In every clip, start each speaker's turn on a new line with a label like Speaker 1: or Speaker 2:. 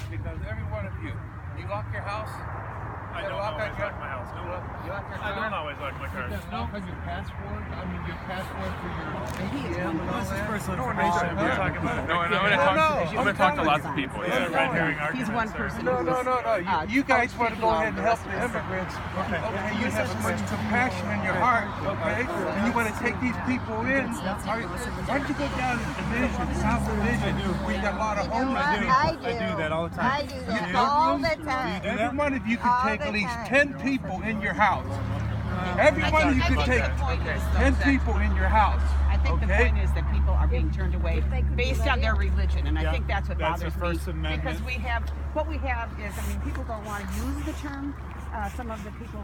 Speaker 1: because every one of you lock your house.
Speaker 2: I don't always lock my house.
Speaker 1: You lock your car?
Speaker 2: I don't always lock my car.
Speaker 1: No, because your passport. I mean, your passport for your ATM and all
Speaker 2: This is
Speaker 1: that.
Speaker 2: personal information. We're talking about it.
Speaker 3: No, and I'm going to talk to lots of people.
Speaker 2: Yeah, red herring arguments.
Speaker 4: He's one person.
Speaker 1: No. You guys want to go ahead and help the immigrants. Okay, you have so much compassion in your heart, okay? And you want to take these people in. Why don't you go down to Division, South Division, where you got a lot of homeless people?
Speaker 4: I
Speaker 2: do that all the time.
Speaker 4: I do that all the time.
Speaker 1: Every one of you can take at least 10 people in your house. Every one of you can take 10 people in your house.
Speaker 4: I think the point is that people are being turned away based on their religion, and I think that's what bothers me. Because what we have is, I mean, people don't want to use the term. Some of the people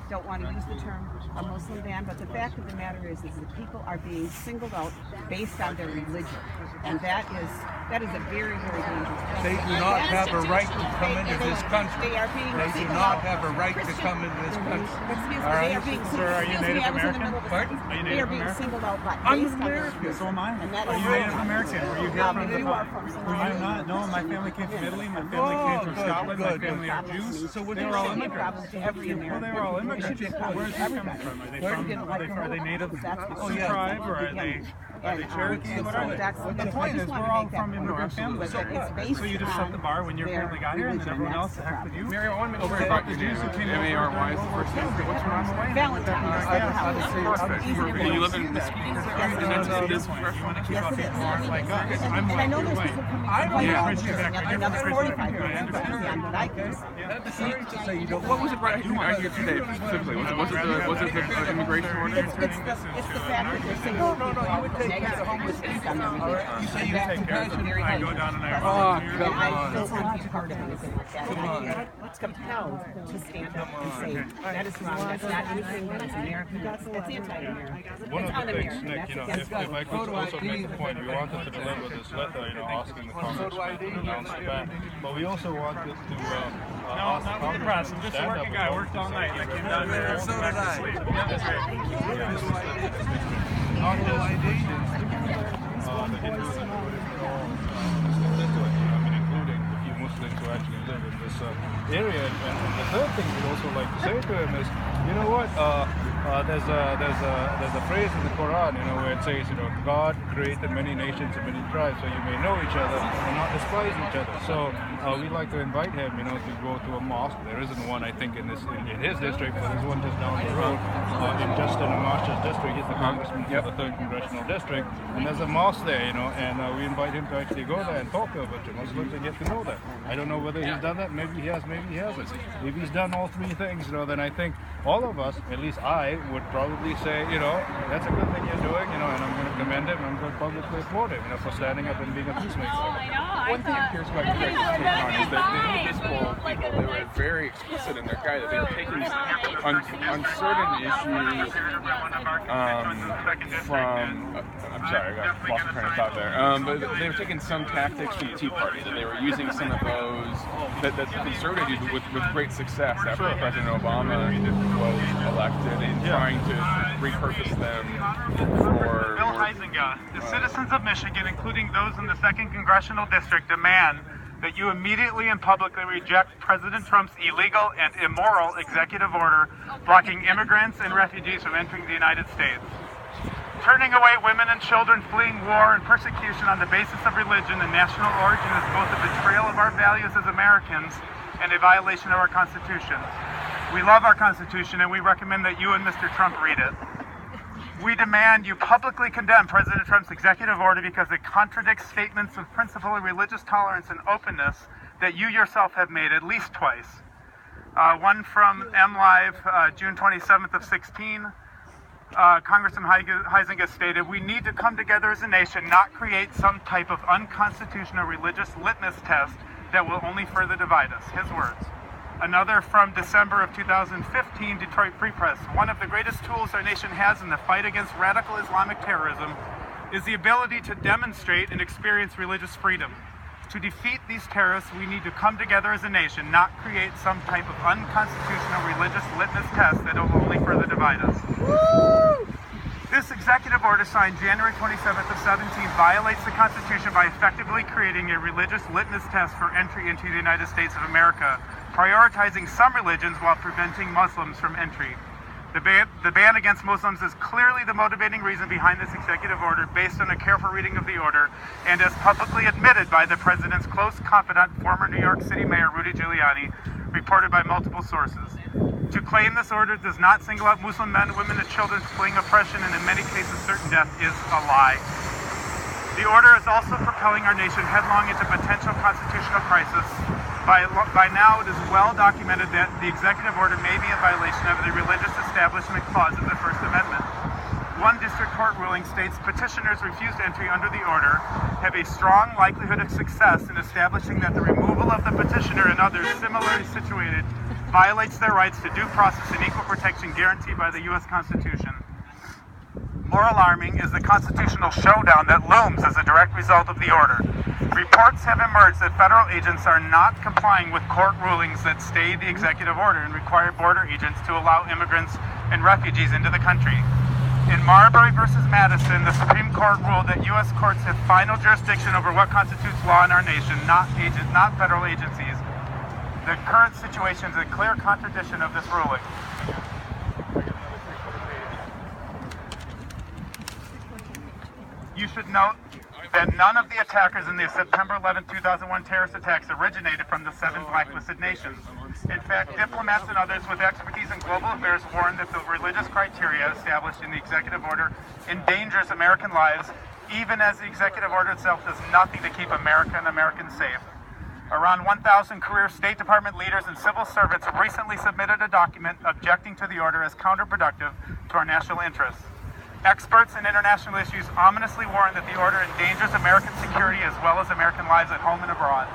Speaker 4: don't want to use the term Muslim ban, but the fact of the matter is that people are being singled out based on their religion, and that is a very, very dangerous thing.
Speaker 1: They do not have a right to come into this country. They do not have a right to come into this country.
Speaker 4: Excuse me, they are being singled out.
Speaker 2: Are you Native American?
Speaker 4: Are you Native American? Singled out by
Speaker 1: I'm American.
Speaker 2: So am I.
Speaker 4: And that
Speaker 2: Are you Native American? Were you here from the I'm not. No, my family came from Italy. My family came from Scotland. My family are Jews.
Speaker 1: So
Speaker 2: they were all immigrants.
Speaker 4: Well,
Speaker 2: they were all immigrants. Where's he coming from? Are they native tribe or are they Cherokee? What are they? The point is, we're all from immigrant families. So you just set the bar when your family got here, and then everyone else the heck with you.
Speaker 3: Mary, I want to know about the Jews who came over. Why is the first name? What's your last name?
Speaker 4: Valentine.
Speaker 3: And you live in Mesquite? And that's this one.
Speaker 2: You want to keep up people aren't like us. I'm
Speaker 4: And I know
Speaker 2: like
Speaker 4: there's
Speaker 2: you're
Speaker 4: people
Speaker 2: white.
Speaker 4: coming from
Speaker 2: Christian background.
Speaker 4: another
Speaker 2: You're
Speaker 4: 45
Speaker 2: Christian. I understand.
Speaker 4: but I can.
Speaker 3: What was it right here today specifically? Was it the immigration order?
Speaker 4: It's the fact that they're saying
Speaker 1: You would take care of homeless people. You say you have compassion.
Speaker 2: I go down and I
Speaker 4: I don't want to be part of anything like that. It's compelled to stand up and say that is wrong. That's not anything that is American. That's anti-American.
Speaker 5: One
Speaker 4: It's
Speaker 5: of the things,
Speaker 4: un-American.
Speaker 5: Nick, if I could also make a point, we wanted to deliver this letter, asking the Congress to announce the ban, but we also wanted to
Speaker 2: No, not with the press. I'm just a working guy. I worked all night. I came down there and went back to sleep. Yeah, that's great.
Speaker 5: Including the few Muslims who actually live in this area. And the third thing we'd also like to say to him is, you know what? There's a phrase in the Quran, where it says, God created many nations and many tribes, so you may know each other and not despise each other. So we'd like to invite him, to go to a mosque. There isn't one, I think, in his district, but there's one just down the road in Justin Amarsh's district. He's the congressman for the 3rd Congressional District, and there's a mosque there, and we invite him to actually go there and talk to a bunch of Muslims and get to know them. I don't know whether he's done that. Maybe he has, maybe he hasn't. If he's done all three things, then I think all of us, at least I, would probably say, that's a good thing you're doing, and I'm going to commend him, and I'm going to publicly applaud him, for standing up and being a peacemaker.
Speaker 3: One thing I'm curious about you guys' take on is that the municipal people, they were very explicit in their guide that they were taking on certain issues I'm sorry, I got lost my train of thought there. But they were taking some tactics from the Tea Party, that they were using some of those that the conservatives used with great success after President Obama was elected, in trying to repurpose them for...
Speaker 6: Bill Huizenga, the citizens of Michigan, including those in the 2nd Congressional District, demand that you immediately and publicly reject President Trump's illegal and immoral executive order blocking immigrants and refugees from entering the United States. Turning away women and children fleeing war and persecution on the basis of religion and national origin is both a betrayal of our values as Americans and a violation of our Constitution. We love our Constitution, and we recommend that you and Mr. Trump read it. We demand you publicly condemn President Trump's executive order because it contradicts statements of principle of religious tolerance and openness that you yourself have made at least twice. One from MLive, June 27th of 16. Congressman Huizenga stated, "We need to come together as a nation, not create some type of unconstitutional religious litmus test that will only further divide us." His words. Another from December of 2015, Detroit Free Press. "One of the greatest tools our nation has in the fight against radical Islamic terrorism is the ability to demonstrate and experience religious freedom. To defeat these terrorists, we need to come together as a nation, not create some type of unconstitutional religious litmus test that will only further divide us." Woo! This executive order signed January 27th of 17 violates the Constitution by effectively creating a religious litmus test for entry into the United States of America, prioritizing some religions while preventing Muslims from entry. The ban against Muslims is clearly the motivating reason behind this executive order based on a careful reading of the order and as publicly admitted by the President's close confidant, former New York City Mayor Rudy Giuliani, reported by multiple sources. To claim this order does not single out Muslim men, women, and children fleeing oppression and in many cases certain death is a lie. The order is also propelling our nation headlong into potential constitutional crisis. By now, it is well documented that the executive order may be in violation of the Religious Establishment Clause of the First Amendment. One district court ruling states petitioners refused entry under the order have a strong likelihood of success in establishing that the removal of the petitioner and others similarly situated violates their rights to due process and equal protection guaranteed by the U.S. Constitution. More alarming is the constitutional showdown that looms as a direct result of the order. Reports have emerged that federal agents are not complying with court rulings that stayed the executive order and require border agents to allow immigrants and refugees into the country. In Marbury versus Madison, the Supreme Court ruled that U.S. courts have final jurisdiction over what constitutes law in our nation, not federal agencies. The current situation is a clear contradiction of this ruling. You should note that none of the attackers in the September 11, 2001 terrorist attacks originated from the 7 blacklisted nations. In fact, diplomats and others with expertise in global affairs warn that the religious criteria established in the executive order endangers American lives, even as the executive order itself does nothing to keep America and Americans safe. Around 1,000 career State Department leaders and civil servants recently submitted a document objecting to the order as counterproductive to our national interests. Experts in international issues ominously warn that the order endangers American security as well as American lives at home and abroad.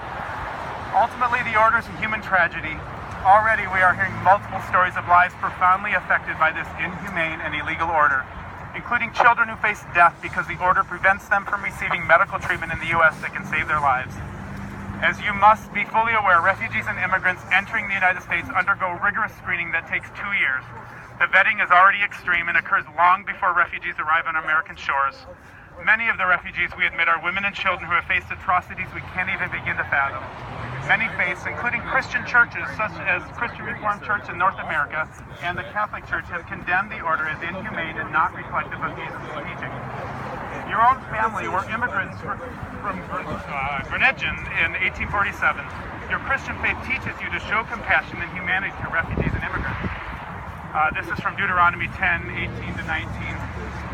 Speaker 6: Ultimately, the order is a human tragedy. Already, we are hearing multiple stories of lives profoundly affected by this inhumane and illegal order, including children who face death because the order prevents them from receiving medical treatment in the U.S. that can save their lives. As you must be fully aware, refugees and immigrants entering the United States undergo rigorous screening that takes 2 years. The vetting is already extreme and occurs long before refugees arrive on American shores. Many of the refugees we admit are women and children who have faced atrocities we can't even begin to fathom. Many faiths, including Christian churches such as Christian Reformed Church in North America and the Catholic Church, have condemned the order as inhumane and not reflective of Jesus' teaching. Your own family were immigrants from Grandville in 1847. Your Christian faith teaches you to show compassion and humanity to refugees and immigrants. This is from Deuteronomy 10, 18 to 19.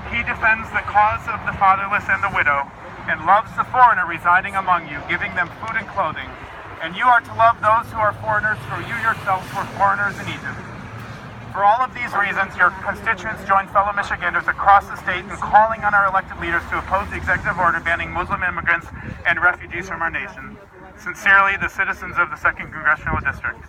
Speaker 6: He defends the cause of the fatherless and the widow, and loves the foreigner residing among you, giving them food and clothing. And you are to love those who are foreigners, for you yourselves were foreigners in Egypt. For all of these reasons, your constituents join fellow Michiganders across the state in calling on our elected leaders to oppose the executive order banning Muslim immigrants and refugees from our nation. Sincerely, the citizens of the 2nd Congressional District.